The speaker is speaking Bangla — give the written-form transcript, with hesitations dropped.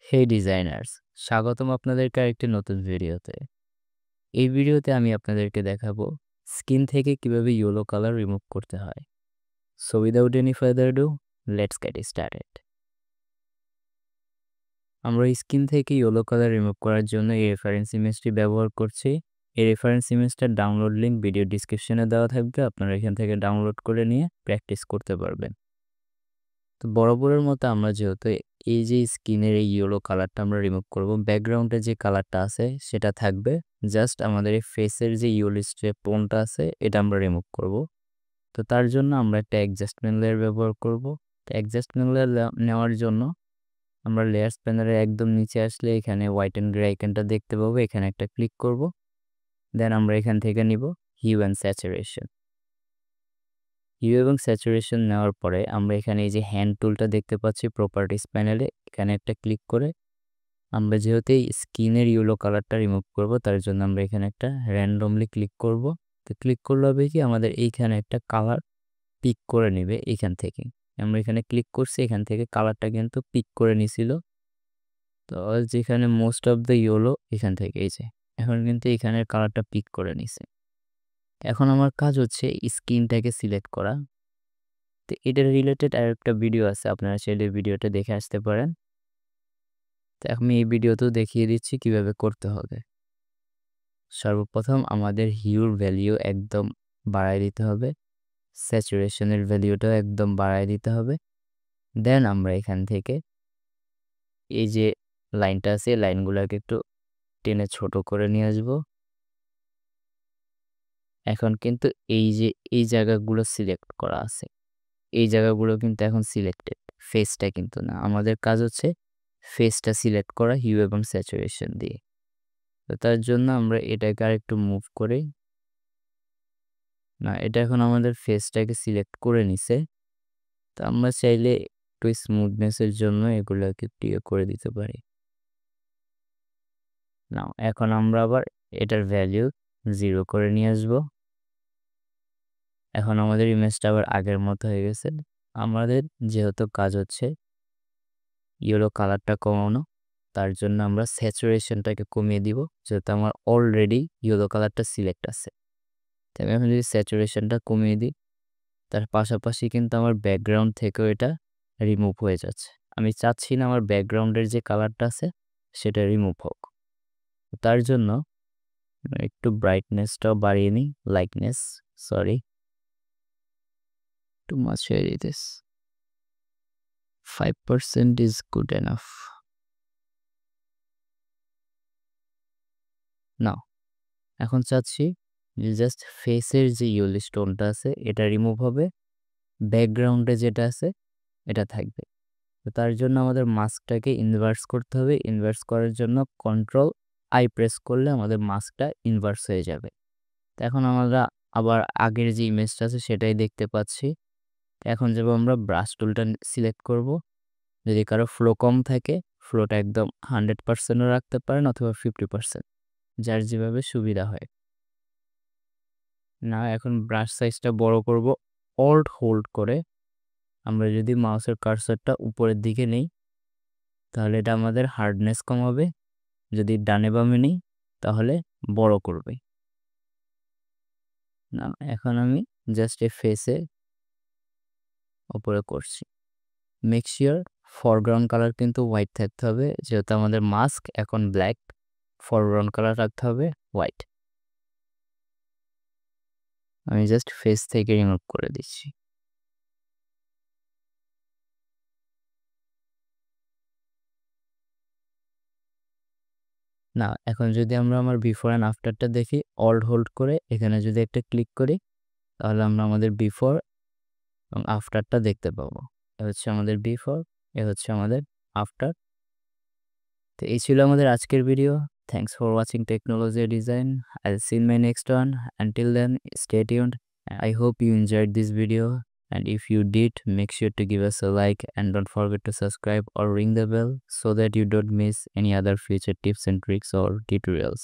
হে ডিজাইনার্স, স্বাগতম আপনাদেরকে আরেকটি নতুন ভিডিওতে। এই ভিডিওতে আমি আপনাদেরকে দেখাবো স্কিন থেকে কিভাবে ইয়েলো কালার রিমুভ করতে হয়। So without any further do, let's get started. আমরা স্কিন থেকে ইয়েলো কালার রিমুভ করার জন্য এই রেফারেন্স ইমেজটি ব্যবহার করছি। এই রেফারেন্স ইমেজটার ডাউনলোড লিঙ্ক ভিডিও ডিসক্রিপশনে দেওয়া থাকবে, আপনারা এখান থেকে ডাউনলোড করে নিয়ে প্র্যাকটিস করতে পারবেন। তো বরাবরের মতো আমরা যেহেতু এই যে স্কিনের এই ইয়েলো কালারটা আমরা রিমুভ করব, ব্যাকগ্রাউন্ডে যে কালারটা আছে সেটা থাকবে, জাস্ট আমাদের এই ফেসের যে ইয়েলো স্ট্রেপ টোনটা আছে এটা আমরা রিমুভ করব। তো তার জন্য আমরা একটা অ্যাডজাস্টমেন্ট লেয়ার ব্যবহার করব। তো অ্যাডজাস্টমেন্ট লেয়ার নেওয়ার জন্য আমরা লেয়ার্স প্যানেলের একদম নিচে আসলে এখানে হোয়াইট অ্যান্ড গ্রে আইকনটা দেখতে পাবো, এখানে একটা ক্লিক করব। দেন আমরা এখান থেকে নিব হিউ অ্যান্ড স্যাচুরেশন। হিউ এবং স্যাচুরেশন নেওয়ার পরে আমরা এখানে এই যে হ্যান্ড টুলটা দেখতে পাচ্ছি প্রপার্টিস প্যানেলে, এখানে একটা ক্লিক করে আমরা যেহেতু এই স্কিনের ইয়েলো কালারটা রিমুভ করব, তার জন্য আমরা এখানে একটা র্যান্ডমলি ক্লিক করব। তো ক্লিক করলে হবে কি, আমাদের এইখানে একটা কালার পিক করে নেবে এখান থেকে। আমরা এখানে ক্লিক করছি, এখান থেকে কালারটা কিন্তু পিক করে নিছিল। তো যেখানে মোস্ট অফ দ্য ইয়েলো এখান থেকে এই যে এখন কিন্তু এখানের কালারটা পিক করে নিছে। এখন আমার কাজ হচ্ছে স্কিনটাকে সিলেক্ট করা। তো এটার রিলেটেড আরেকটা ভিডিও আছে, আপনারা চাইলে ভিডিওটা দেখে আসতে পারেন। তো আমি এই ভিডিওতেও দেখিয়ে দিচ্ছি কিভাবে করতে হবে। সর্বপ্রথম আমাদের হিউর ভ্যালিউ একদম বাড়ায় দিতে হবে, স্যাচুরেশনের ভ্যালিউটাও একদম বাড়ায় দিতে হবে। দেন আমরা এখান থেকে এই যে লাইনটা আছে লাইনগুলোকে একটু টেনে ছোট করে নিয়ে আসব। এখন কিন্তু এই যে এই জায়গাগুলো সিলেক্ট করা আছে, এই জায়গাগুলো কিন্তু এখন সিলেক্টেড, ফেসটা কিন্তু না। আমাদের কাজ হচ্ছে ফেসটা সিলেক্ট করা হিউ এবং স্যাচুরেশন দিয়ে। তো তার জন্য আমরা এটাকে আরেকটু মুভ করি। না, এটা এখন আমাদের ফেসটাকে সিলেক্ট করে নিছে। তো আমরা চাইলে একটু স্মুথনেসের জন্য এগুলোকে একটু করে দিতে পারি। না, এখন আমরা আবার এটার ভ্যালু 0 করে নিয়ে আসবো। এখন আমাদের ইমেজটা আবার আগের মতো হয়ে গেছে। আমাদের যেহেতু কাজ হচ্ছে ইয়েলো কালারটা কমানো, তার জন্য আমরা স্যাচুরেশনটাকে কমিয়ে দিব, যেহেতু আমার অলরেডি ইয়েলো কালারটা সিলেক্ট আছে। তাই আমি যদি স্যাচুরেশনটা কমিয়ে দিই, তার পাশাপাশি কিন্তু আমার ব্যাকগ্রাউন্ড থেকেও এটা রিমুভ হয়ে যাচ্ছে। আমি চাচ্ছি না আমার ব্যাকগ্রাউন্ডের যে কালারটা আছে সেটা রিমুভ হোক। তার জন্য একটু ব্রাইটনেসটাও বাড়িয়ে নিই, লাইটনেস, সরি, টু মাচ হয়ে দিস, 5% ইজ গুড এনাফ। নাও এখন চাচ্ছি যে জাস্ট ফেসের যে ইয়েলো স্টোনটা আছে এটা রিমুভ হবে, ব্যাকগ্রাউন্ডে যেটা আছে এটা থাকবে। তো তার জন্য আমাদের মাস্কটাকে ইনভার্স করতে হবে। ইনভার্স করার জন্য কন্ট্রোল আই প্রেস করলে আমাদের মাস্কটা ইনভার্স হয়ে যাবে। তো এখন আমরা আবার আগের যে ইমেজটা আছে সেটাই দেখতে পাচ্ছি। এখন যাব আমরা ব্রাশ টুলটা সিলেক্ট করব। যদি কারো ফ্লো কম থাকে, ফ্লোটা একদম 100%ও রাখতে পারেন অথবা 50%, যার যেভাবে সুবিধা হয়। না, এখন ব্রাশ সাইজটা বড় করব। অল্ট হোল্ড করে আমরা যদি মাউসের কার্সারটা উপরের দিকে নেই তাহলে এটা আমাদের হার্ডনেস কমাবে, যদি ডানে বামে নিই তাহলে বড় করবে। না, এখন আমি জাস্ট এই ফেসে উপরে করছি। মেক শিওর ফরগ্রাউন্ড কালার কিন্তু হোয়াইট থাকতে হবে, যেহেতু আমাদের মাস্ক এখন ব্ল্যাক, ফরগ্রাউন্ড কালার রাখতে হবে হোয়াইট। আমি জাস্ট ফেস থেকে রিমুভ করে দিচ্ছি। না, এখন যদি আমরা আমার বিফোর অ্যান্ড আফটারটা দেখি, অল্ট হোল্ড করে এখানে যদি একটা ক্লিক করি তাহলে আমরা আমাদের বিফোর এবং আফটারটা দেখতে পাবো। এ হচ্ছে আমাদের বিফোর, এ হচ্ছে আমাদের আফটার। তো এই ছিল আমাদের আজকের video. Thanks for watching technology design. I'll see in my next one. Until then, stay tuned. I hope you enjoyed this video, and if you did, make sure to give us a like and don't forget to subscribe or ring the bell so that you don't miss any other future tips and tricks or tutorials.